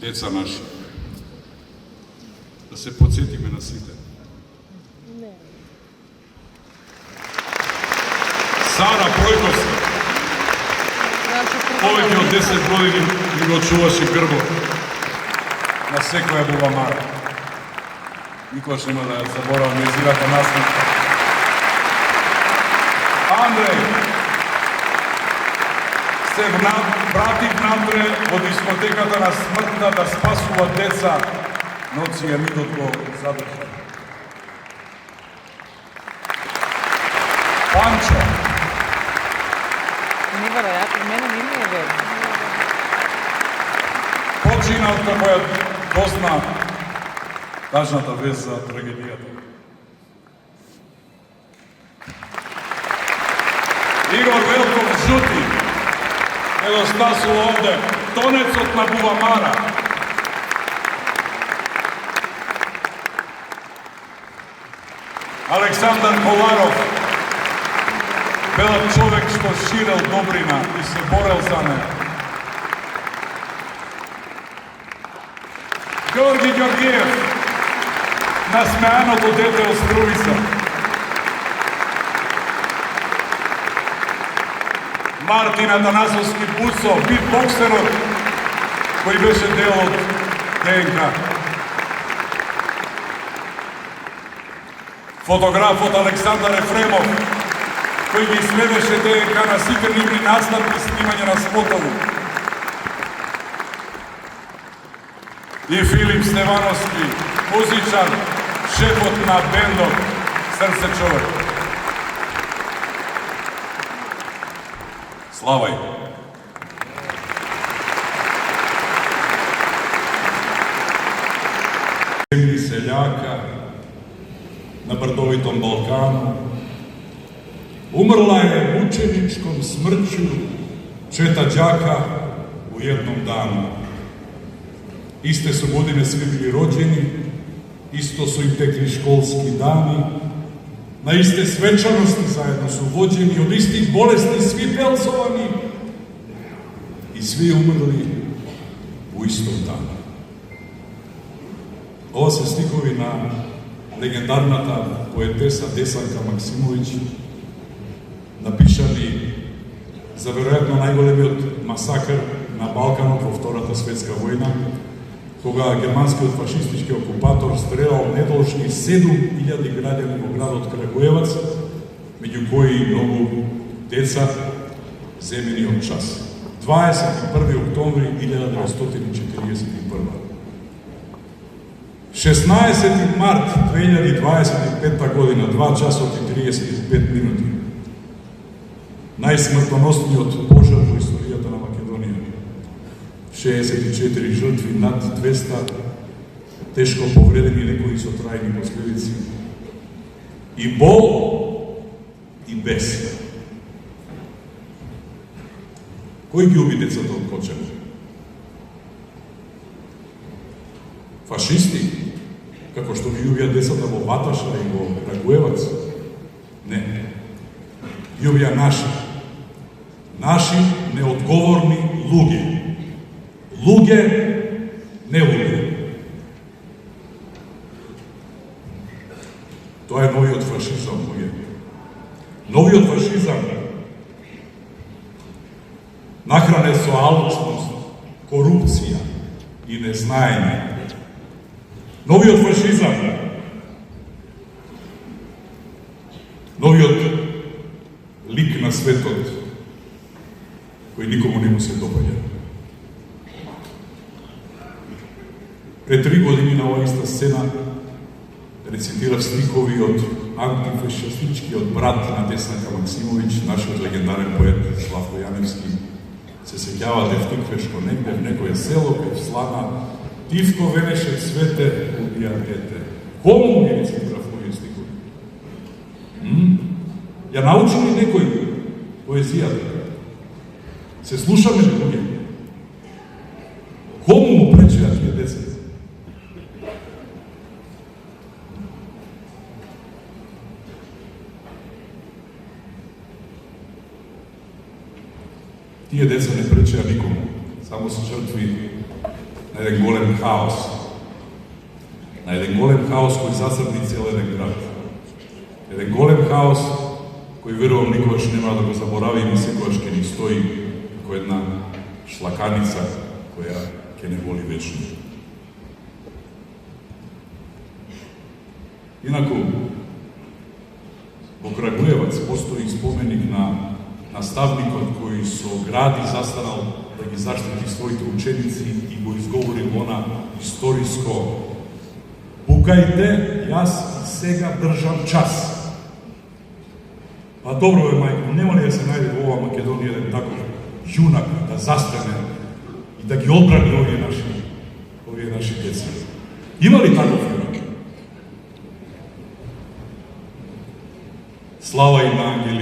деца наши. Да се подсетиме на сите. Сара Пројковска, повеќе од 10 години ми го чуваше грбот на секоја бубамара. Никош нема да ја заборавам нејзирата насмивка. Андреј, се вратив натре во дискотеката на смртта да спасува деца, но цијанидот го задржа. Панчо, почина од како ја дозна тажната вест за трагедијата. Игор Велков Жути недостасува овде тонецот на бубамара. Александар Коларов, белат човек што ширел добрина и се борел за неја. Георги Ѓоргиев, насмеаното дете од Струмица. Мартин Атанасовски Буцо, битбоксерот, кој беше дел од ДНК. Фотографот Александар Ефремов, кој ги следеше ДНК на сите нивни настапи снимање на спотови. И Филип Стевановски, музичар, шефот на бендот Срце човек. Славај! Земји селјака на брдовитом Балкану, умрла е мученичком смрќу чета ѓака у едном дану. Исте су године сви били роđени, исто су им текли школски дани, на исте свечаности заедно су воđени, од истих болести сви пелцовани и сви умрли у истом дану. Ова се стихови на легендарната поетеса Десанка Максимовиќ, напишани за веројатно најголемиот масакр на Балканот во Втората светска војна, кога германскиот фашистички окупатор стрелал недолжни 7000 граѓани во градот Крагуевац, меѓу кои и многу деца земени од час. 21. октомври 1941. 16. март 2025 година, 2 часот и 35 минути. Најсмртоносниот пожар во историјата на Македонија. 64 жртви, над 200 тешко повредени, некои со трајни последици. И бол, и бес. Кој ги уби децата од Кочево? Фашисти, како што ги убија децата во Ваташа и во Крагуевац? Не. Ги убија наши неодговорни луѓе. Луѓе, не луѓе. Тоа е новиот фашизам, луѓе. Новиот фашизам нахранет со алчност, корупција и незнаење. Новиот фашизам, новиот лик на светот, кој никому не му се допаѓа. Пред 3 години на оваа иста сцена рецитирав стихови од антифашистичкиот брат на Десанка Максимовиќ, нашиот легендарен поет Славко Јаневски. Се сеќавате в Тиквешко негде, в некоје село, кај слана Тивко венеше цвете, убија дете. Кому ги рецитирав овие стихови? Ја научи ли некој поезијата? Се слушаме ли луѓе? Кому му пречеа тие деца? Тие деца не пречеа никому, само се жртви на еден голем хаос. На еден голем хаос кој засрди цел еден град. Еден голем хаос кој верувам никогаш нема да го заборави и секогаш ќе ни стои како една шлаканица која ќе не воли вечно. Инаку, во Крагуевац постои споменик на наставникот кој со гради застанал да ги заштити своите ученици и го изговори она историско: "Пукајте, јас и сега држам час." Па добро бе, мајко, нема ли да се најде во ова Македонија еден таков јунак да застане и да ги одбрани овие наши деца? Има ли таков јунак? Слава и на ангели